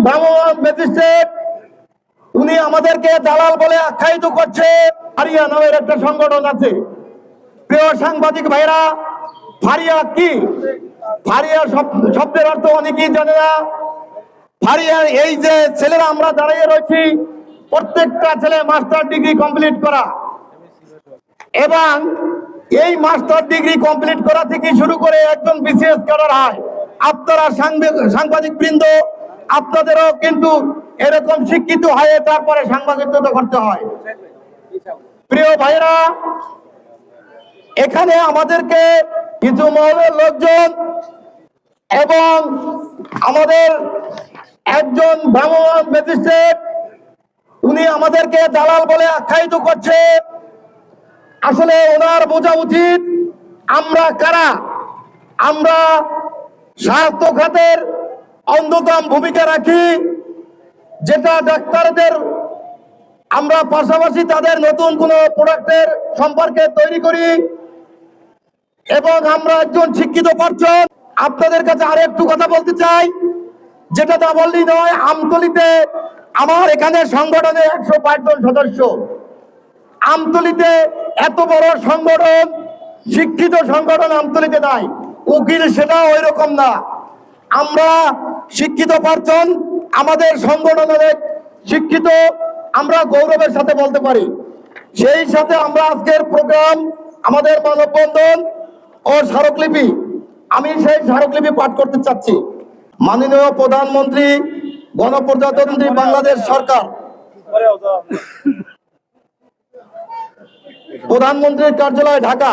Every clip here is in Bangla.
ভ্রাম্যমাণ ম্যাজিস্ট্রেট উনি আমাদেরকে দালাল বলে আখ্যায়িত করছে। ফারিয়া নামের একটা সংগঠন আছে। প্রিয় সাংবাদিক ভাইরা, ফারিয়া কি? ফারিয়া শব্দের অর্থ অনেকেই জানে না। ফারিয়ার এই যে ছেলেরা আমরা দাঁড়িয়ে রয়েছি, প্রত্যেকটা ছেলে মাস্টার ডিগ্রি কমপ্লিট করা, এবং এই মাস্টার ডিগ্রি কমপ্লিট করা থেকে শুরু করে একজন বিসিএস ক্যাডার হয়। আপনারা সাংবাদিক বৃন্দ, আপনাদেরও কিন্তু এরকম শিক্ষিত হয়ে তারপরে সাংবাদিকতা করতে হয়। প্রিয় ভাইরা, এখানে আমাদেরকে কিছু মহলের লোকজন এবং আমাদের একজন ভ্রাম্যমাণ ম্যাজিস্ট্রেট উনি আমাদেরকে দালাল বলে আখ্যায়িত করছে। আসলে ওনার বোঝা উচিত আমরা কারা। আমরা স্বাস্থ্য খাতের অন্যতম ভূমিকা রাখি, যেটা ডাক্তারদের আমরা পাশাপাশি তাদের নতুন কোনো প্রোডাক্টের সম্পর্কে তৈরি করি, এবং আমরা একজন শিক্ষিত পার্সন। আপনাদের কাছে আরো একটু কথা বলতে চাই, যেটা তা বললেই নয়। আমতলিতে আমার এখানে সংগঠনে 105 জন সদস্য। আমতলিতে এত বড় সংগঠন, শিক্ষিত সংগঠন আমতলিতে নাই। উকিল সেটা ওই রকম না। আমরা শিক্ষিত পার্সন, আমাদের সংগঠন অনেক শিক্ষিত, আমরা গৌরবের সাথে বলতে পারি। সেই সাথে আমরা আজকের প্রোগ্রাম, আমাদের মানববন্ধন ও স্মারকলিপি, আমি সেই স্মারকলিপি পাঠ করতে চাচ্ছি। মাননীয় প্রধানমন্ত্রী গণপ্রজাতন্ত্রী বাংলাদেশ সরকার, প্রধানমন্ত্রীর কার্যালয় ঢাকা,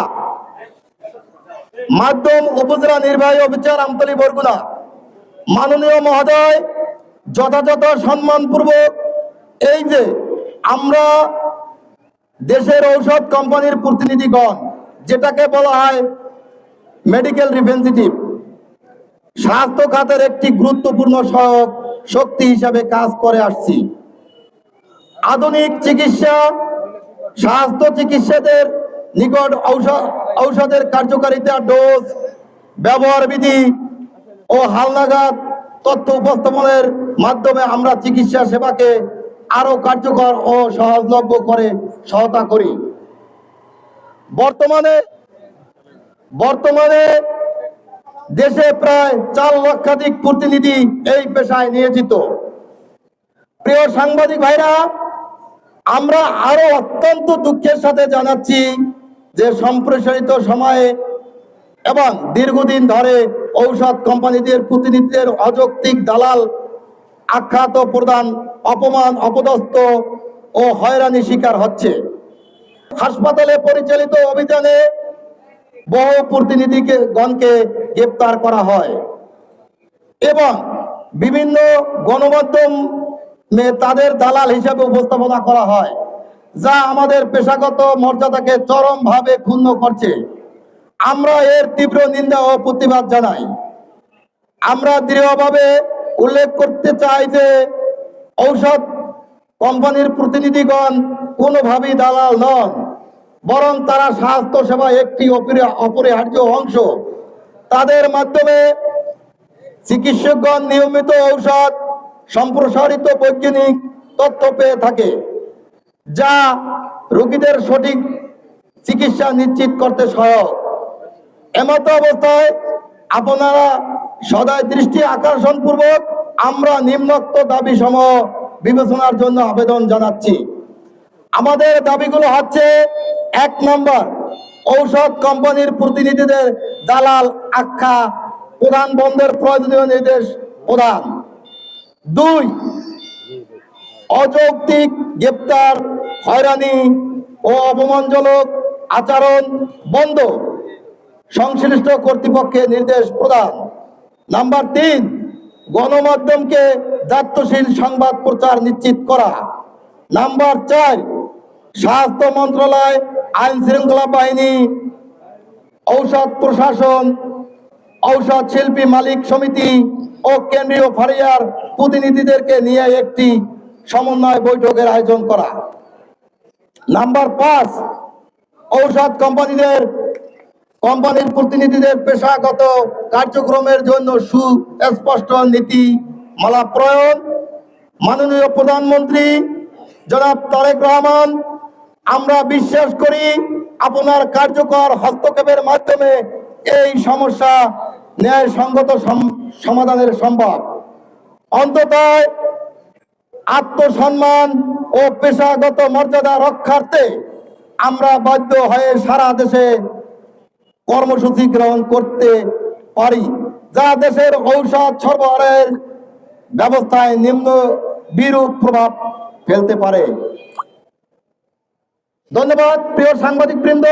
মাধ্যম উপজেলা নির্বাহী অফিসার আমতলী বরগুনা। মাননীয় মহোদয়, যথাযথ সম্মানপূর্বক এই যে আমরা দেশের ঔষধ কোম্পানির প্রতিনিধিগণ, যেটাকে বলা হয় মেডিকেল রিপ্রেজেন্টেটিভ, স্বাস্থ্য খাতের একটি গুরুত্বপূর্ণ সহায়ক শক্তি হিসাবে কাজ করে আসছি। আধুনিক চিকিৎসা, স্বাস্থ্য চিকিৎসাদের নিকট ঔষধের কার্যকারিতা, ডোজ, ব্যবহার বিধি ও হালনাগাদ তথ্য উপস্থাপনের মাধ্যমে আমরা চিকিৎসা সেবাকে আরো কার্যকর ও সহজলভ্য করে সহায়তা করি। বর্তমানে দেশে প্রায় 4 লক্ষাধিক প্রতিনিধি এই পেশায় নিয়োজিত। প্রিয় সাংবাদিক ভাইরা, আমরা আরো অত্যন্ত দুঃখের সাথে জানাচ্ছি যে সম্প্রসারিত সময়ে এবং দীর্ঘদিন ধরে ঔষধ কোম্পানিদের প্রতিনিধিদের অযৌক্তিক দালাল আখ্যাত প্রদান, অপমান, অপদস্থ ও হয়রানি শিকার হচ্ছে। হাসপাতালে পরিচালিত অভিযানে বহু প্রতিনিধিগণকে গ্রেপ্তার করা হয় এবং বিভিন্ন গণমাধ্যমে তাদের দালাল হিসেবে উপস্থাপনা করা হয়, যা আমাদের পেশাগত মর্যাদাকে চরমভাবে ক্ষুণ্ণ করছে। আমরা এর তীব্র নিন্দা ও প্রতিবাদ জানাই। আমরা দৃঢ়ভাবে উল্লেখ করতে চাই যে ঔষধ কোম্পানির প্রতিনিধিগণ কোনোভাবেই দালাল নন, বরং তারা স্বাস্থ্য সেবা একটি অপরিহার্য অংশ। তাদের মাধ্যমে চিকিৎসকগণ নিয়মিত ঔষধ সম্প্রসারিত বৈজ্ঞানিক তথ্য পেয়ে থাকে, যা রোগীদের সঠিক চিকিৎসা নিশ্চিত করতে সহায়ক। এমত অবস্থায় আপনারা সদয় দৃষ্টি আকর্ষণ পূর্বক আমরা নিম্নোক্ত দাবি সমূহ বিবেচনার জন্য আবেদন জানাচ্ছি। আমাদের দাবিগুলো হচ্ছে: 1 নম্বর, ঔষধ কোম্পানির প্রতিনিধিদের দালাল আখ্যা প্রদান বন্ধের প্রয়োজনীয় নির্দেশ প্রদান। 2, অযৌক্তিক গ্রেপ্তার, হয়রানি ও অপমানজনক আচরণ বন্ধ, সংশ্লিষ্ট কর্তৃপক্ষের নির্দেশ প্রদান। নাম্বার 3, গণমাধ্যমকে দায়িত্বশীল সংবাদ প্রচার নিশ্চিত করা। নাম্বার 4, স্বাস্থ্য মন্ত্রণালয়, আইন শৃঙ্খলা বাহিনী, ঔষধ প্রশাসন, ঔষধ শিল্পী মালিক সমিতি ও কেন্দ্রীয় ফারিয়ার প্রতিনিধিদেরকে নিয়ে একটি সমন্বয় বৈঠকের আয়োজন করা। নাম্বার 5, ঔষধ কোম্পানির প্রতিনিধিদের পেশাগত কার্যক্রমের জন্য সুস্পষ্ট নীতিমালা প্রণয়ন মাননীয় প্রধানমন্ত্রী জনাব তারেক রহমান, আমরা বিশ্বাস করি আপনার কার্যকর হস্তক্ষেপের মাধ্যমে এই সমস্যা ন্যায়সঙ্গত সমাধানের সম্ভব। অন্তত আত্মসম্মান ও পেশাগত মর্যাদা রক্ষার্থে আমরা বাধ্য হয়ে সারা দেশে কর্মসূচি গ্রহণ করতে পারি, যা দেশের ঔষধ সরবরাহের ব্যবস্থায় নিম্ন বিরূপ প্রভাব ফেলতে পারে। ধন্যবাদ প্রিয় সাংবাদিক বৃন্দ।